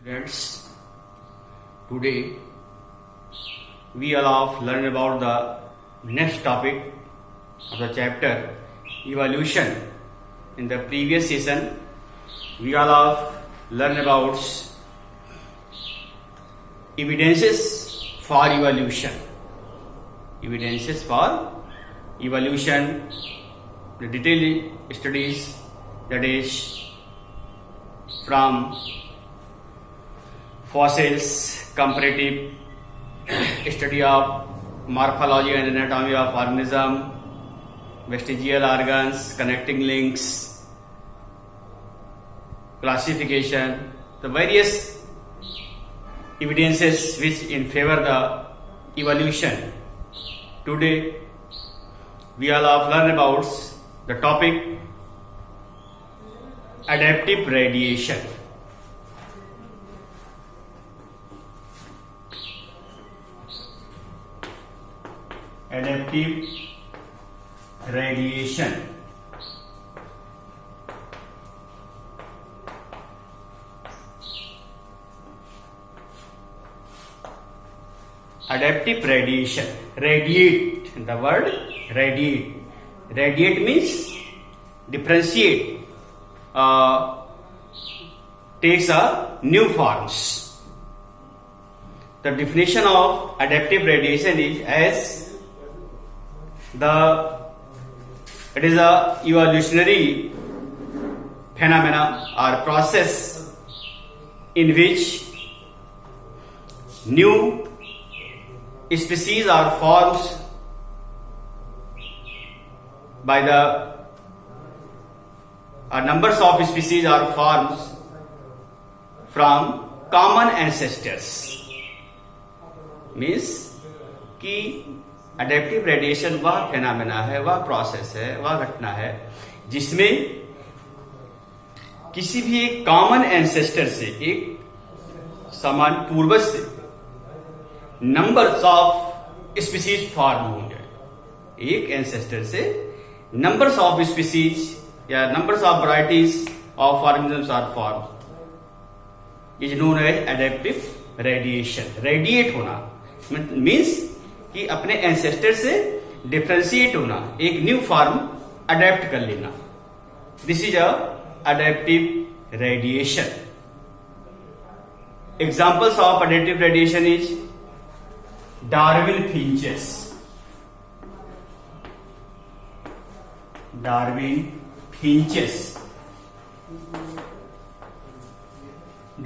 Students, today we all of learn about the next topic of the chapter evolution. In the previous session, we all of learn about evidences for evolution. Evidences for evolution, the detailed studies, that is from fossils, comparative study of morphology and anatomy of organism, vestigial organs, connecting links, classification, the various evidences which in favor the evolution. Today we all have learned about the topic adaptive radiation. Adaptive radiation. Adaptive radiation. Radiate. The word radiate. Radiate means differentiate. Takes a new forms. The definition of adaptive radiation is it is a evolutionary phenomena or process in which new species are formed by numbers of species are formed from common ancestors. Means कि adaptive radiation वह phenomena है, वह process है, वह घटना है जिसमें किसी भी एक कॉमन एंसेस्टर से, एक समान पूर्वज से नंबर्स ऑफ स्पीसीज फॉर्म होंगे. एक एंसेस्टर से नंबर्स ऑफ स्पीसीज या numbers of varieties of organisms are form is known as adaptive radiation. Radiate होना मीन्स कि अपने एंसेस्टर से डिफ्रेंशिएट होना, एक न्यू फॉर्म अडेप्ट कर लेना. This is a adaptive radiation. Examples of adaptive radiation is Darwin finches. Darwin finches.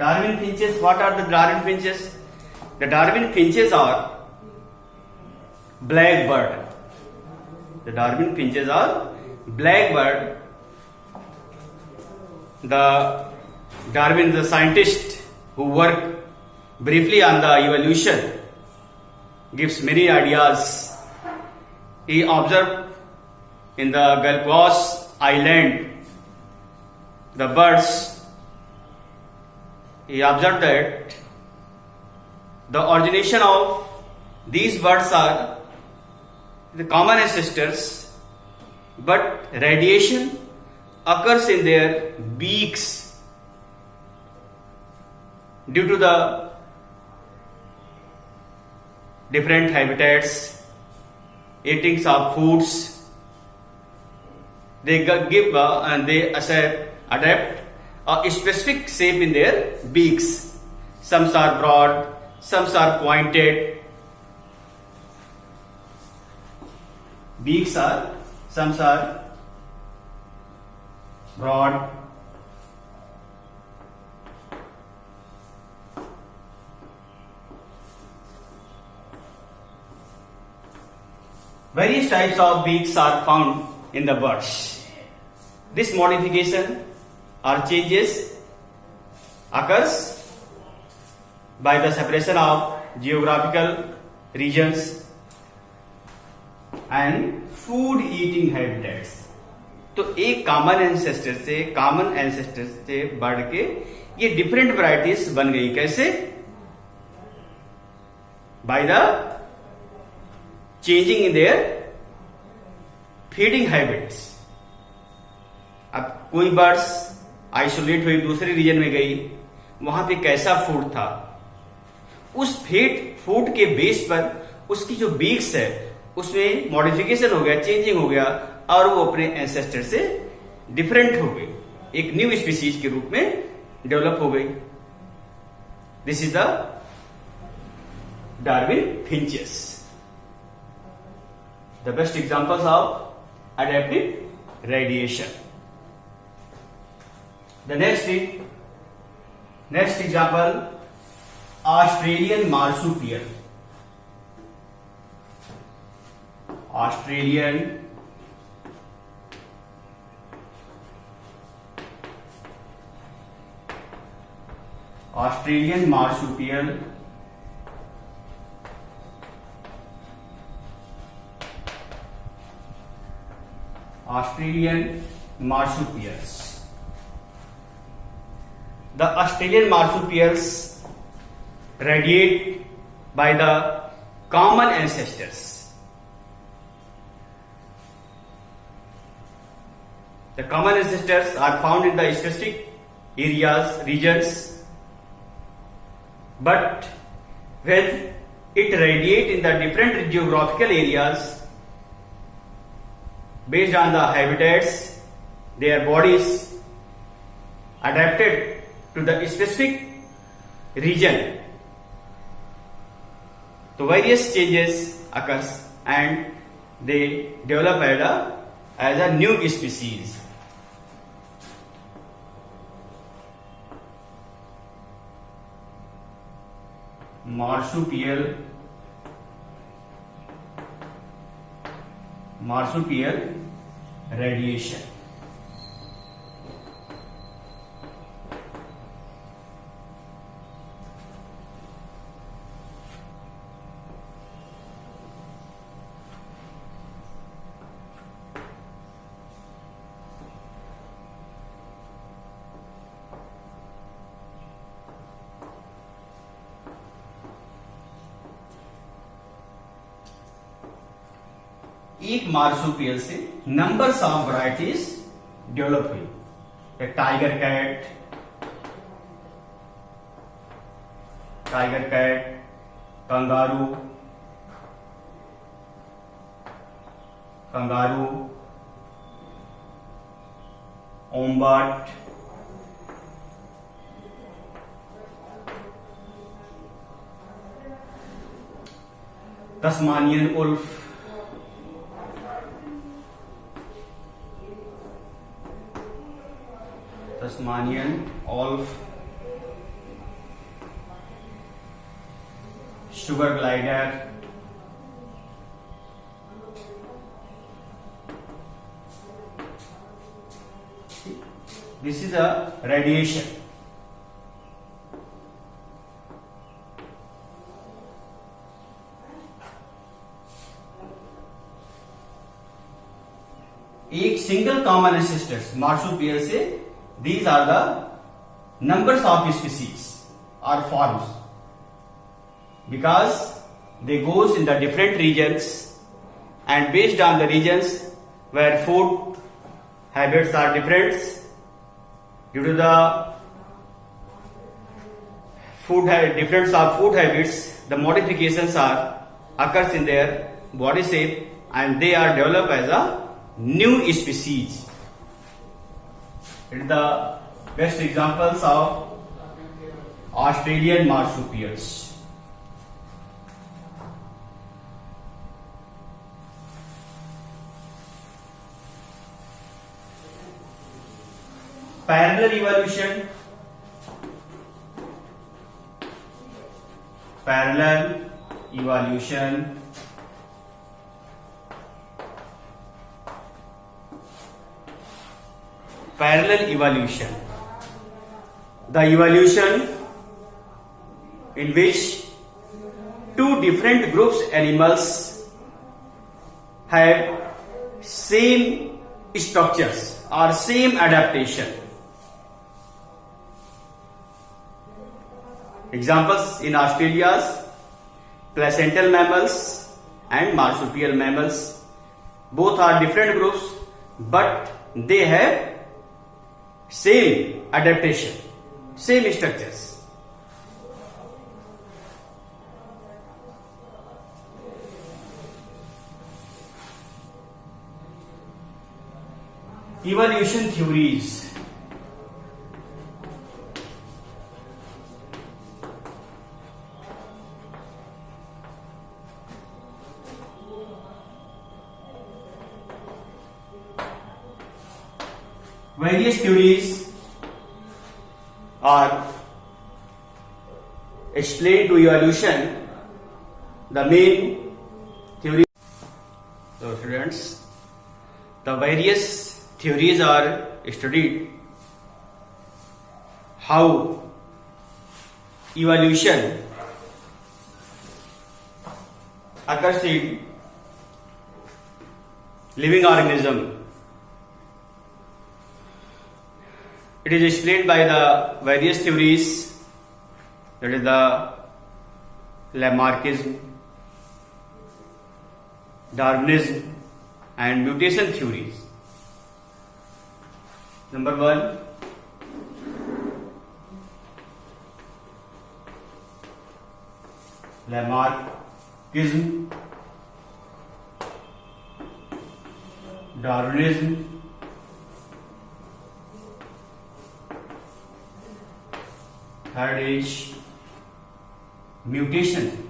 Darwin finches. What are the Darwin finches? The Darwin finches are blackbird. The Darwin finches are blackbird. The Darwin, the scientist who worked briefly on the evolution, gives many ideas. He observed in the Galapagos Island the birds. He observed that the origination of these birds are the common ancestors, but radiation occurs in their beaks due to the different habitats, eating of foods. They give and they adapt a specific shape in their beaks. Some are broad, some are pointed. Beaks are, some are broad. Various types of beaks are found in the birds. This modification or changes occurs by the separation of geographical regions and food eating habitats. तो एक common ancestor से बढ़ के ये different varieties बन गई. कैसे? By the changing in their feeding habits. अब कोई बर्ड्स आइसोलेट हुई, दूसरे रीजन में गई, वहां पे कैसा फूड था, उस फूड के बेस पर उसकी जो बीक्स है उसमें मॉडिफिकेशन हो गया, चेंजिंग हो गया और वो अपने एंसेस्टर से डिफरेंट हो गई, एक न्यू स्पीसीज के रूप में डेवलप हो गई। This is the Darwin finches, the best examples of adaptive radiation. The next example, Australian marsupial. Australian marsupial The Australian marsupials radiate by the common ancestors. The common ancestors are found in the specific regions, but when it radiates in the different geographical areas, based on the habitats, their bodies adapted to the specific region, so various changes occurs and they develop as a new species. Marsupial radiation. एक marsupial से numbers of varieties develop हुई, tiger cat, kangaroo, wombat, Tasmanian wolf, sugar glider, this is a radiation. एक single common ancestors marsupial से, these are the numbers of species or forms, because they goes in the different regions and based on the regions where food habits are different, due to the difference of food habits, the modifications occurs in their body shape and they are developed as a new species. It is the best examples of Australian marsupials. Parallel evolution. Parallel evolution. The evolution in which two different groups animals have same structures or same adaptation. Examples in Australia's placental mammals and marsupial mammals. Both are different groups, but they have same adaptation, same structures. evolution theories. Various theories are explained to evolution. The main theory. So students, the various theories are studied. How evolution occurs in living organism. It is explained by the various theories, that is the Lamarckism, Darwinism and mutation theories. Number 1, Lamarckism, Darwinism, third is mutation.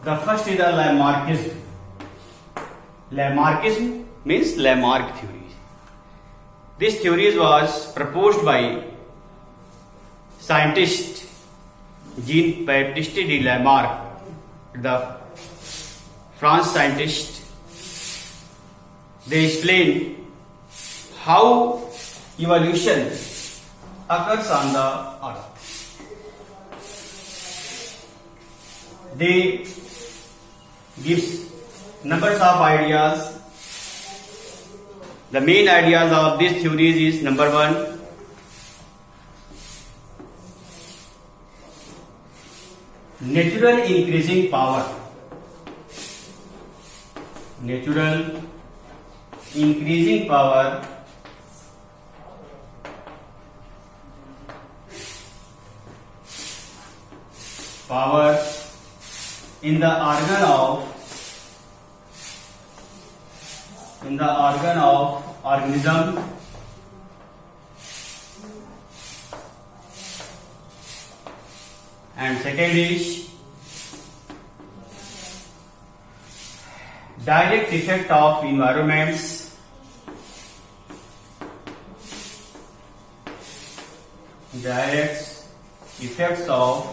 The first is the Lamarckism. Lamarckism means Lamarck theory. This theory was proposed by scientist Jean-Baptiste de Lamarck, the French scientist. They explain how evolution occurs on the earth. They gives numbers of ideas. The main ideas of these theories is number 1, natural increasing power. Natural increasing power in the organ of organism and second is direct effect of environments. Direct effects of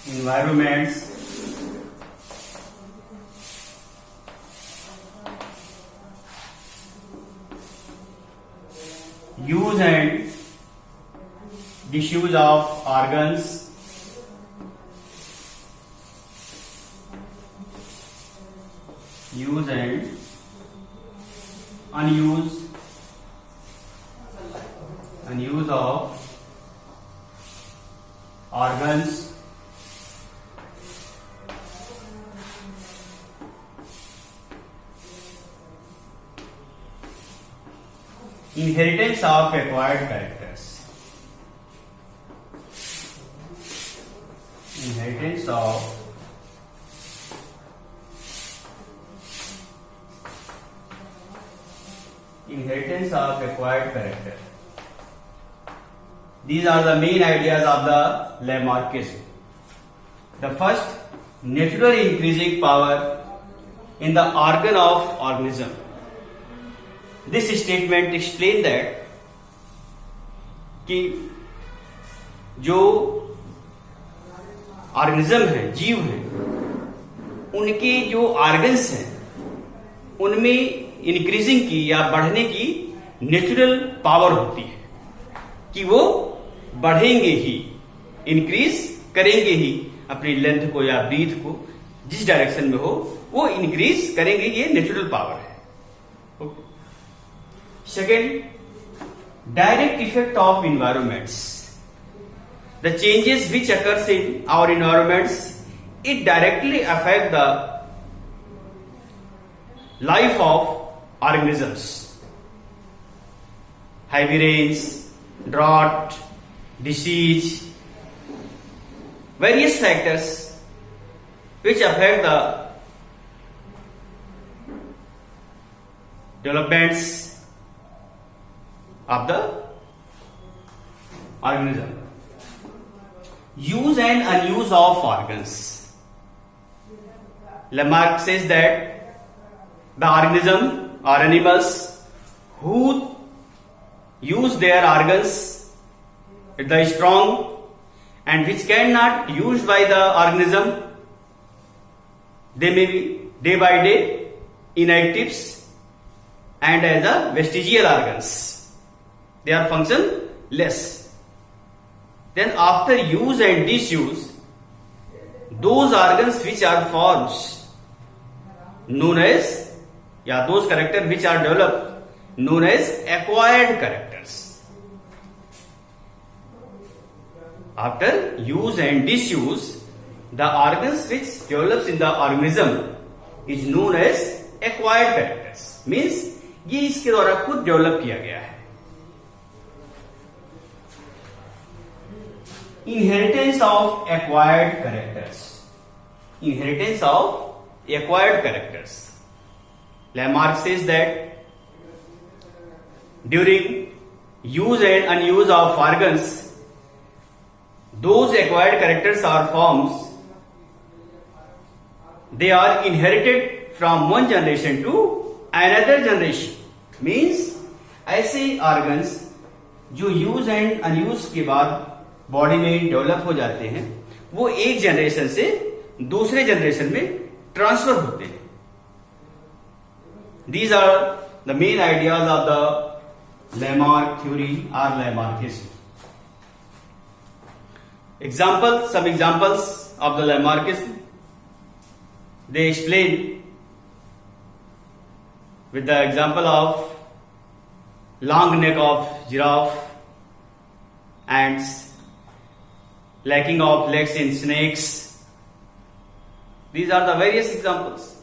environments use and disuse of organs, use and unuse of organs, inheritance of acquired characters. Inheritance of acquired character. These are the main ideas of the Lamarckism. The first, natural increasing power in the organ of organism. This statement explains that कि जो organism है, जीव हैं, उनके जो organs हैं उनमें increasing की या बढ़ने की नेचुरल पावर होती है कि वो बढ़ेंगे ही, इंक्रीज करेंगे ही अपनी लेंथ को या ब्रीथ को, जिस डायरेक्शन में हो वो इंक्रीज करेंगे, ये नेचुरल पावर है. Second, direct effect of environments. The changes which occurs in our environments, it directly affect the life of organisms. Heavy rains, drought, disease, various factors which affect the developments of the organism. Use and unuse of organs. Lamarck says that the organism or animals who use their organs with the strong and which cannot used by the organism, they may be day by day inactives and as a vestigial organs. They are functionless. Then after use and disuse, those organs which are formed known as, those characters which are developed known as acquired characters. After use and disuse, the organs which develops in the organism is known as acquired characters. Means ये इसके द्वारा खुद develop किया गया है. Inheritance of acquired characters. Inheritance of acquired characters. Lamarck says that during use and unuse of organs, those acquired characters or forms, they are inherited from one generation to another generation. Means ऐसे organs जो use and unuse के बाद body में develop हो जाते हैं, वो एक जनरेशन से दूसरे जनरेशन में ट्रांसफर होते हैं. These are the main ideas of the Lamarck theory or Lamarckism. Some examples of the Lamarckism. They explain with the example of long neck of giraffe, ants, lacking of legs in snakes. These are the various examples.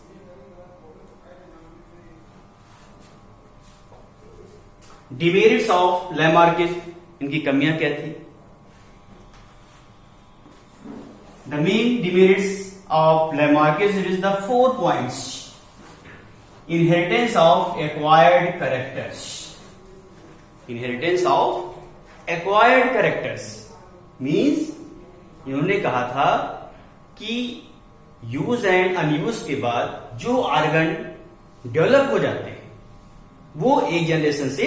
Demerits of Lamarckism, इनकी कमियां क्या थी? The main demerits of Lamarckism is the 4 points. Inheritance of acquired characters. Inheritance of acquired characters means इन्होंने कहा था कि use and unused के बाद जो ऑर्गन डेवलप हो जाते हैं वो एक जनरेशन से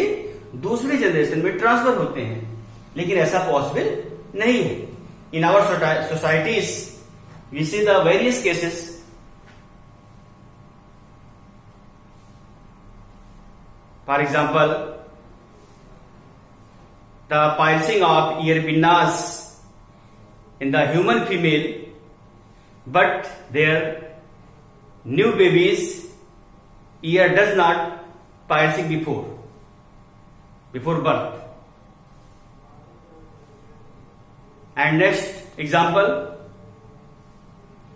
दूसरे जनरेशन में ट्रांसफर होते हैं, लेकिन ऐसा पॉसिबल नहीं है. In our societies we see the various cases. For example, the piercing of ear pinnas in the human female, but their new baby's ear does not piercing before birth. And next example,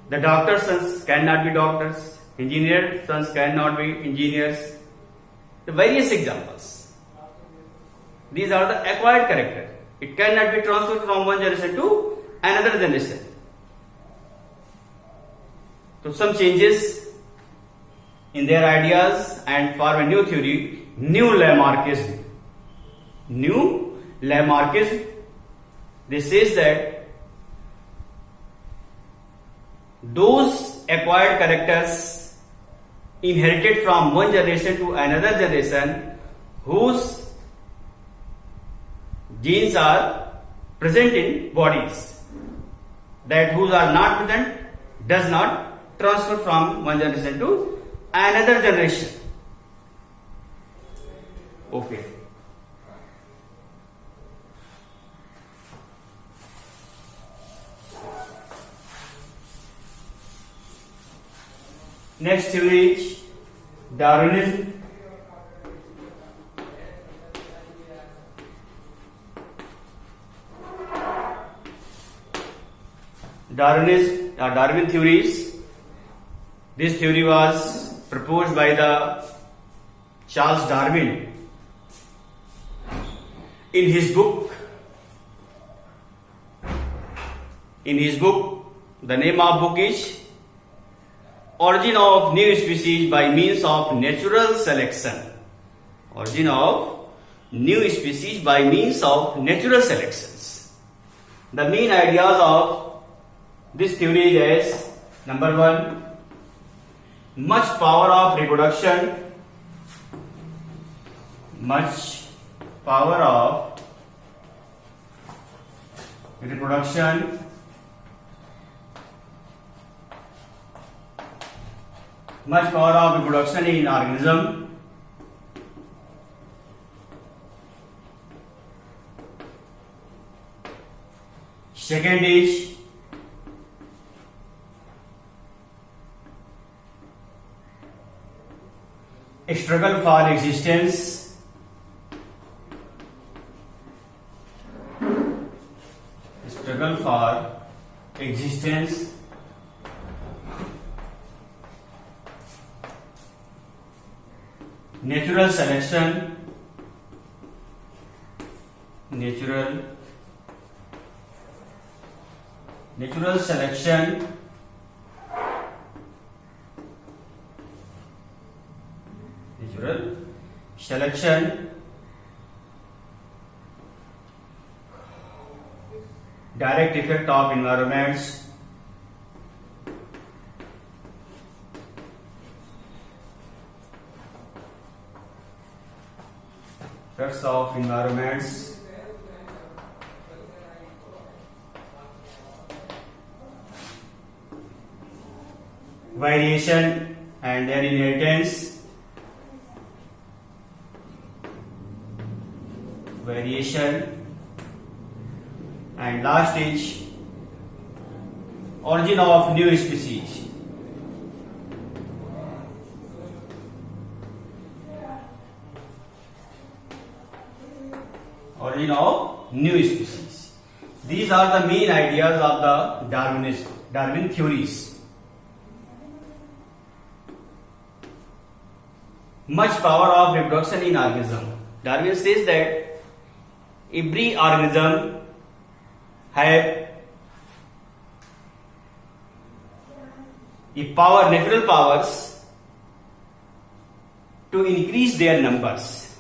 the doctor's sons cannot be doctors, engineer's sons cannot be engineers. The various examples. These are the acquired character. It cannot be transferred from one generation to another generation. So some changes in their ideas and form a new theory, new Lamarckism. New Lamarckism. This says that those acquired characters inherited from one generation to another generation whose genes are present in bodies, that whose are not present does not transfer from one generation to another generation. Okay. Next theory is Darwinism. Darwin theories. This theory was proposed by the Charles Darwin in his book in his book. The name of book is Origin of New Species by Means of Natural Selection. Origin of New Species by Means of Natural Selections. The main ideas of this theory is: number one, much power of reproduction. Much power of reproduction much power of reproduction in organism. Second is struggle for existence. Struggle for existence. Natural selection. Natural selection. Natural selection. Direct effect of environments. Effects of environments. Variation and their inheritance. Variation. And last is origin of new species. Origin of new species. These are the main ideas of the Darwin theories. Much power of reproduction in organism. Darwin says that every organism have natural powers to increase their numbers.